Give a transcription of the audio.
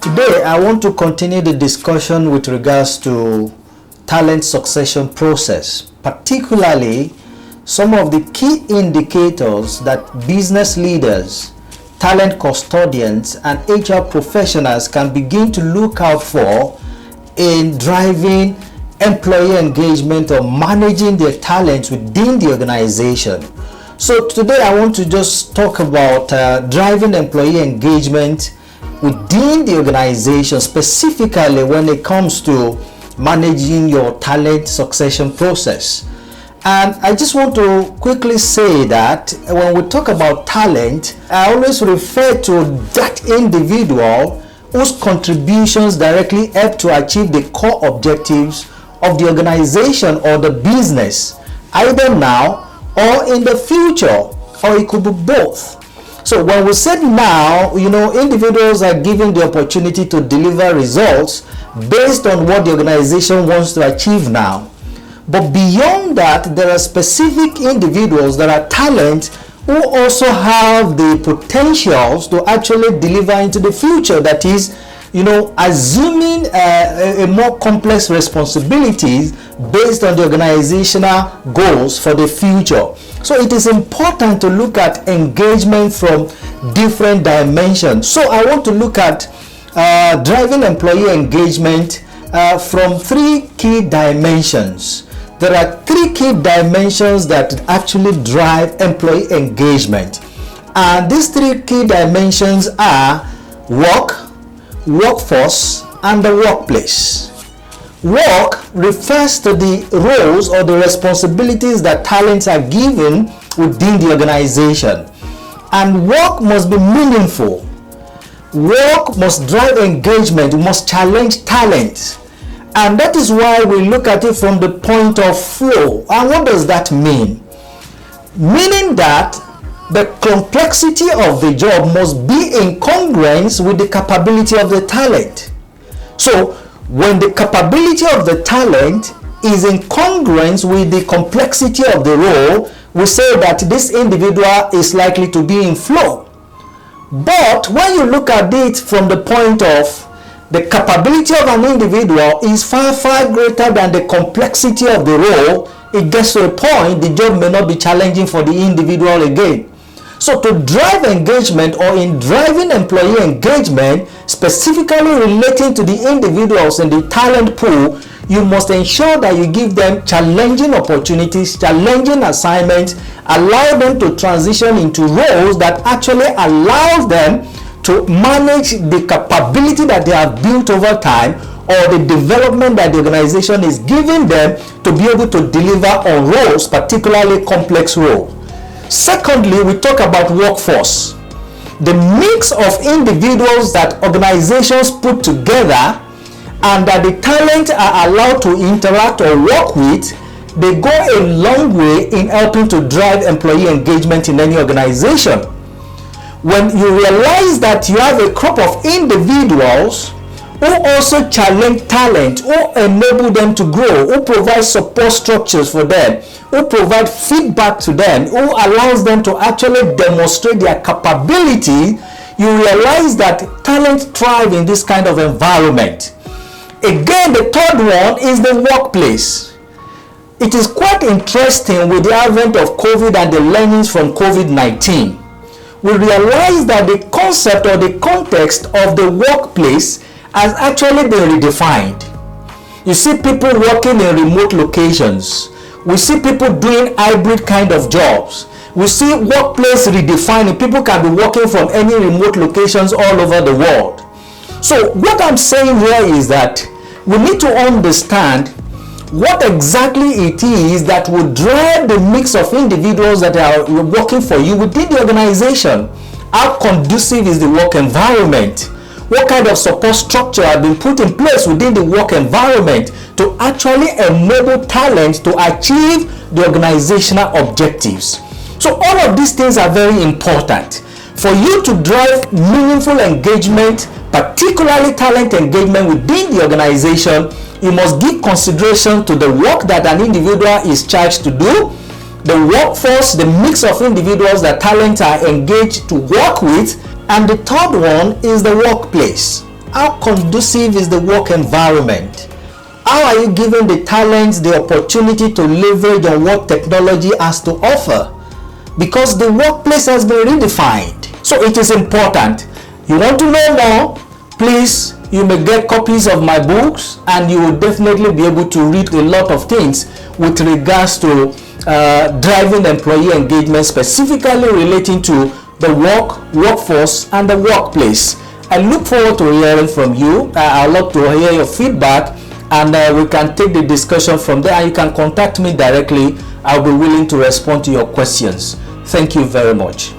Today, I want to continue the discussion with regards to talent succession process, particularly some of the key indicators that business leaders, talent custodians, and HR professionals can begin to look out for in driving employee engagement or managing their talents within the organization. So today I want to just talk about driving employee engagement within the organization, specifically when it comes to managing your talent succession process. And I just want to quickly say that when we talk about talent, I always refer to that individual whose contributions directly help to achieve the core objectives of the organization or the business, either now or in the future, or it could be both. So when we said now, individuals are given the opportunity to deliver results based on what the organization wants to achieve now. But beyond that, there are specific individuals that are talent who also have the potentials to actually deliver into the future. That is, assuming a more complex responsibilities based on the organizational goals for the future. So it is important to look at engagement from different dimensions. So I want to look at driving employee engagement from three key dimensions. There are three key dimensions that actually drive employee engagement. And these three key dimensions are work, workforce, and the workplace. Work refers to the roles or the responsibilities that talents are given within the organization. And work must be meaningful. Work must drive engagement, must challenge talent. And that is why we look at it from the point of flow. And what does that mean? Meaning that the complexity of the job must be in congruence with the capability of the talent. So when the capability of the talent is in congruence with the complexity of the role, we say that this individual is likely to be in flow. But when you look at it from the point of the capability of an individual is far, far greater than the complexity of the role, it gets to a point the job may not be challenging for the individual again. So to drive engagement, or in driving employee engagement, specifically relating to the individuals in the talent pool, you must ensure that you give them challenging opportunities, challenging assignments, allow them to transition into roles that actually allow them to manage the capability that they have built over time, or the development that the organization is giving them to be able to deliver on roles, particularly complex roles. Secondly, we talk about workforce. The mix of individuals that organizations put together and that the talent are allowed to interact or work with, they go a long way in helping to drive employee engagement in any organization. When you realize that you have a crop of individuals who also challenge talent, who enable them to grow, who provide support structures for them, who provide feedback to them, who allows them to actually demonstrate their capability, you realize that talent thrive in this kind of environment. Again, the third one is the workplace. It is quite interesting with the advent of COVID and the learnings from COVID-19. We realize that the concept or the context of the workplace has actually been redefined. You see people working in remote locations. We see people doing hybrid kind of jobs. We see workplace redefining. People can be working from any remote locations all over the world. So what I'm saying here is that we need to understand what exactly it is that will drive the mix of individuals that are working for you within the organization. How conducive is the work environment? What kind of support structure has been put in place within the work environment to actually enable talent to achieve the organizational objectives? So all of these things are very important. For you to drive meaningful engagement, particularly talent engagement within the organization, you must give consideration to the work that an individual is charged to do, the workforce, the mix of individuals that talent are engaged to work with, and the third one is the workplace. How conducive is the work environment? How are you giving the talents the opportunity to leverage on what technology has to offer? Because the workplace has been redefined. So it is important. You want to know more? Please, you may get copies of my books, and you will definitely be able to read a lot of things with regards to driving employee engagement, specifically relating to the workforce and the workplace. I look forward to hearing from you. I'd love to hear your feedback, and we can take the discussion from there, and you can contact me directly. I'll be willing to respond to your questions. Thank you very much.